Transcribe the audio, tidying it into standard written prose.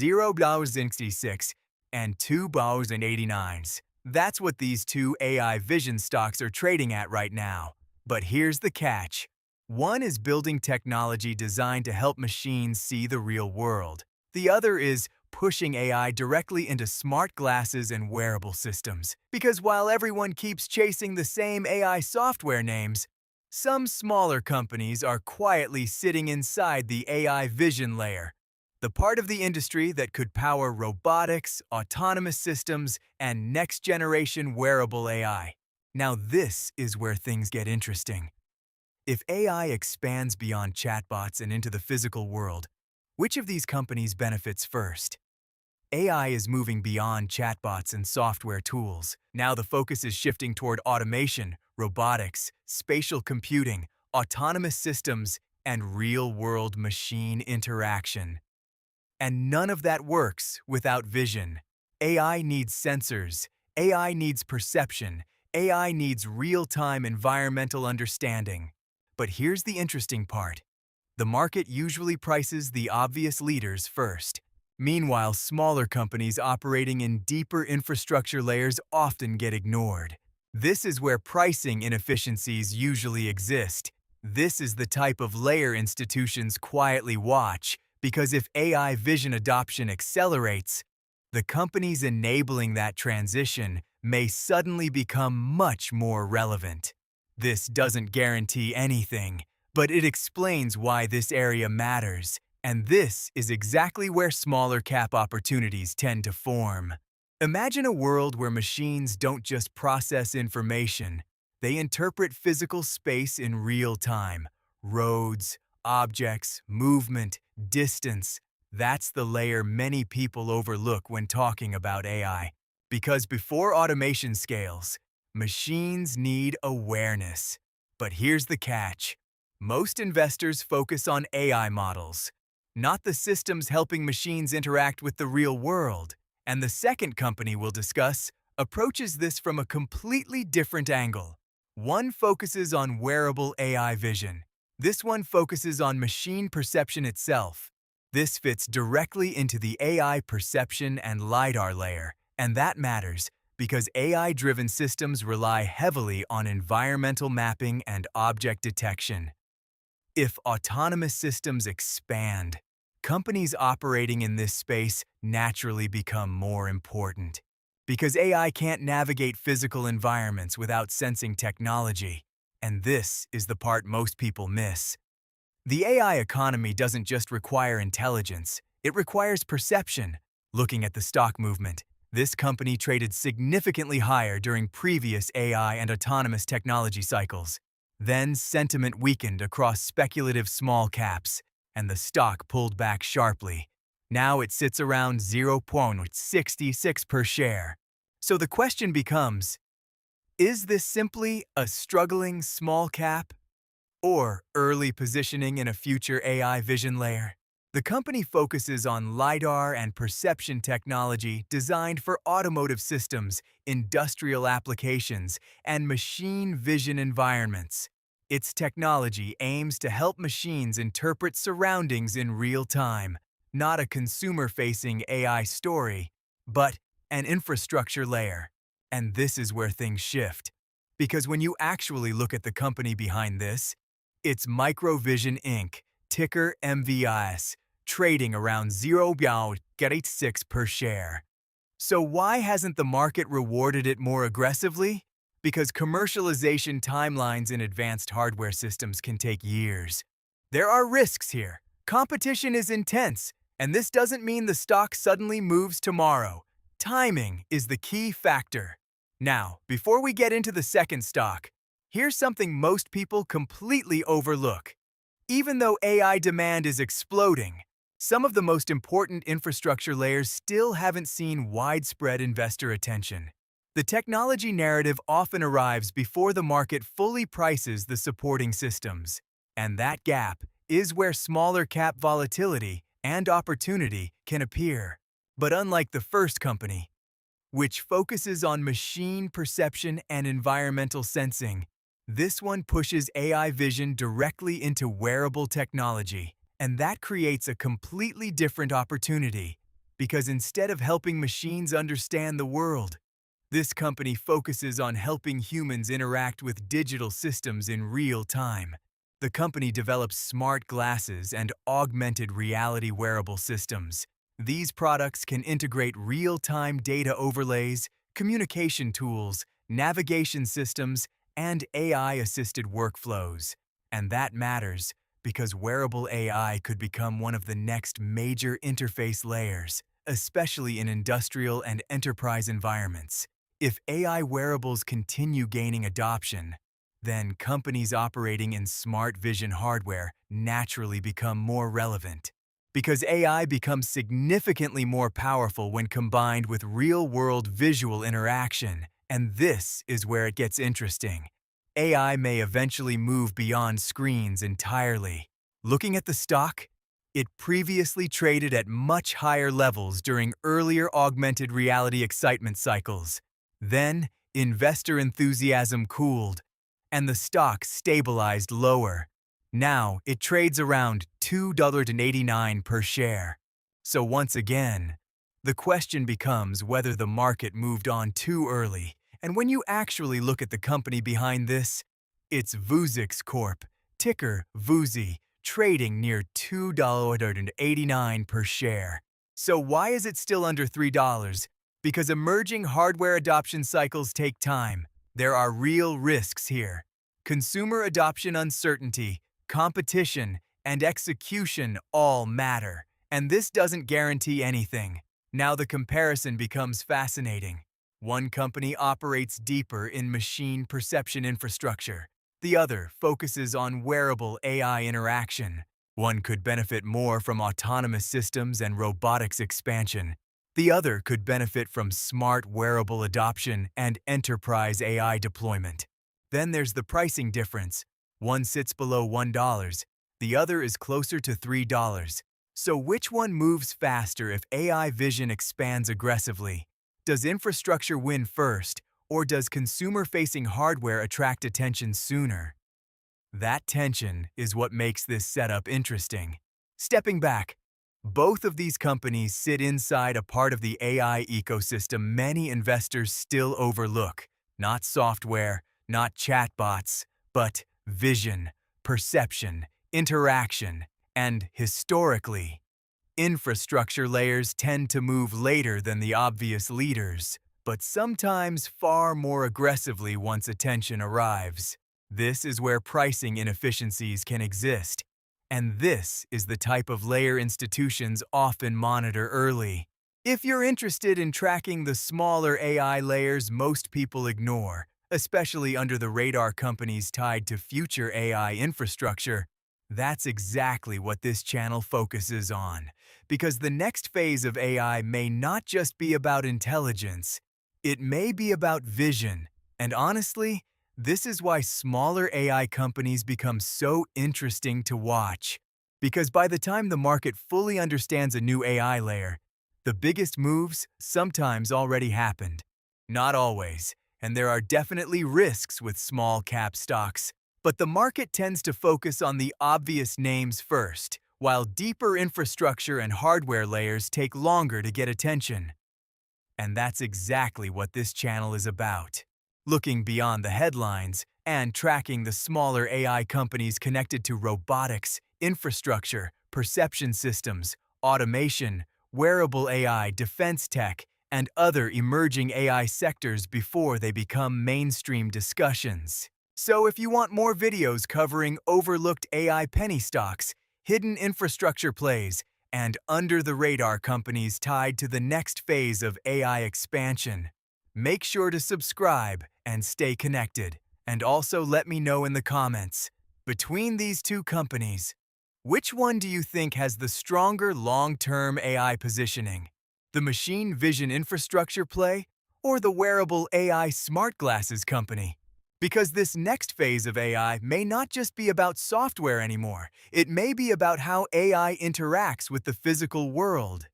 $0.66 and $2.89. That's what these two AI vision stocks are trading at right now. But here's the catch. One is building technology designed to help machines see the real world. The other is pushing AI directly into smart glasses and wearable systems. Because while everyone keeps chasing the same AI software names, some smaller companies are quietly sitting inside the AI vision layer, the part of the industry that could power robotics, autonomous systems, and next-generation wearable AI. Now this is where things get interesting. If AI expands beyond chatbots and into the physical world, which of these companies benefits first? AI is moving beyond chatbots and software tools. Now the focus is shifting toward automation, robotics, spatial computing, autonomous systems, and real-world machine interaction. And none of that works without vision. AI needs sensors, AI needs perception, AI needs real-time environmental understanding. But here's the interesting part. The market usually prices the obvious leaders first. Meanwhile, smaller companies operating in deeper infrastructure layers often get ignored. This is where pricing inefficiencies usually exist. This is the type of layer institutions quietly watch, because if AI vision adoption accelerates, the companies enabling that transition may suddenly become much more relevant. This doesn't guarantee anything, but it explains why this area matters, and this is exactly where smaller cap opportunities tend to form. Imagine a world where machines don't just process information, they interpret physical space in real time. Roads, objects, movement, distance. That's the layer many people overlook when talking about AI. Because before automation scales, machines need awareness. But here's the catch. Most investors focus on AI models, not the systems helping machines interact with the real world. And the second company we'll discuss approaches this from a completely different angle. One focuses on wearable AI vision. This one focuses on machine perception itself. This fits directly into the AI perception and Lidar layer, and that matters because AI-driven systems rely heavily on environmental mapping and object detection. If autonomous systems expand, companies operating in this space naturally become more important. Because AI can't navigate physical environments without sensing technology, and this is the part most people miss. The AI economy doesn't just require intelligence, it requires perception. Looking at the stock movement, this company traded significantly higher during previous AI and autonomous technology cycles. Then sentiment weakened across speculative small caps, and the stock pulled back sharply. Now it sits around 0.66 per share. So the question becomes, is this simply a struggling small cap or early positioning in a future AI vision layer? The company focuses on Lidar and perception technology designed for automotive systems, industrial applications, and machine vision environments. Its technology aims to help machines interpret surroundings in real time, not a consumer-facing AI story, but an infrastructure layer. And this is where things shift. Because when you actually look at the company behind this, it's Microvision Inc., ticker MVIS, trading around 0.86 per share. So why hasn't the market rewarded it more aggressively? Because commercialization timelines in advanced hardware systems can take years. There are risks here. Competition is intense, and this doesn't mean the stock suddenly moves tomorrow. Timing is the key factor. Now, before we get into the second stock, here's something most people completely overlook. Even though AI demand is exploding, some of the most important infrastructure layers still haven't seen widespread investor attention. The technology narrative often arrives before the market fully prices the supporting systems, and that gap is where smaller cap volatility and opportunity can appear. But unlike the first company, which focuses on machine perception and environmental sensing, this one pushes AI vision directly into wearable technology, and that creates a completely different opportunity. Because instead of helping machines understand the world, this company focuses on helping humans interact with digital systems in real time. The company develops smart glasses and augmented reality wearable systems. These products can integrate real-time data overlays, communication tools, navigation systems, and AI-assisted workflows. And that matters because wearable AI could become one of the next major interface layers, especially in industrial and enterprise environments. If AI wearables continue gaining adoption, then companies operating in smart vision hardware naturally become more relevant. Because AI becomes significantly more powerful when combined with real-world visual interaction, and this is where it gets interesting. AI may eventually move beyond screens entirely. Looking at the stock, it previously traded at much higher levels during earlier augmented reality excitement cycles. Then, investor enthusiasm cooled, and the stock stabilized lower. Now, it trades around $2.89 per share. So once again, the question becomes whether the market moved on too early. And when you actually look at the company behind this, it's Vuzix Corp, ticker VUZI, trading near $2.89 per share. So why is it still under $3? Because emerging hardware adoption cycles take time. There are real risks here. Consumer adoption uncertainty, competition, and execution all matter. And this doesn't guarantee anything. Now the comparison becomes fascinating. One company operates deeper in machine perception infrastructure. The other focuses on wearable AI interaction. One could benefit more from autonomous systems and robotics expansion. The other could benefit from smart wearable adoption and enterprise AI deployment. Then there's the pricing difference. One sits below $1, the other is closer to $3. So which one moves faster if AI vision expands aggressively? Does infrastructure win first, or does consumer-facing hardware attract attention sooner? That tension is what makes this setup interesting. Stepping back, both of these companies sit inside a part of the AI ecosystem many investors still overlook. Not software, not chatbots, but vision, perception, interaction, and, historically, infrastructure layers tend to move later than the obvious leaders, but sometimes far more aggressively once attention arrives. This is where pricing inefficiencies can exist, and this is the type of layer institutions often monitor early. If you're interested in tracking the smaller AI layers most people ignore, especially under the radar companies tied to future AI infrastructure, that's exactly what this channel focuses on. Because the next phase of AI may not just be about intelligence, it may be about vision. And honestly, this is why smaller AI companies become so interesting to watch. Because by the time the market fully understands a new AI layer, the biggest moves sometimes already happened. Not always, and there are definitely risks with small cap stocks. But the market tends to focus on the obvious names first, while deeper infrastructure and hardware layers take longer to get attention. And that's exactly what this channel is about. Looking beyond the headlines and tracking the smaller AI companies connected to robotics, infrastructure, perception systems, automation, wearable AI, defense tech, and other emerging AI sectors before they become mainstream discussions. So if you want more videos covering overlooked AI penny stocks, hidden infrastructure plays, and under-the-radar companies tied to the next phase of AI expansion, make sure to subscribe and stay connected. And also let me know in the comments, between these two companies, which one do you think has the stronger long-term AI positioning? The machine vision infrastructure play or the wearable AI smart glasses company? Because this next phase of AI may not just be about software anymore. It may be about how AI interacts with the physical world.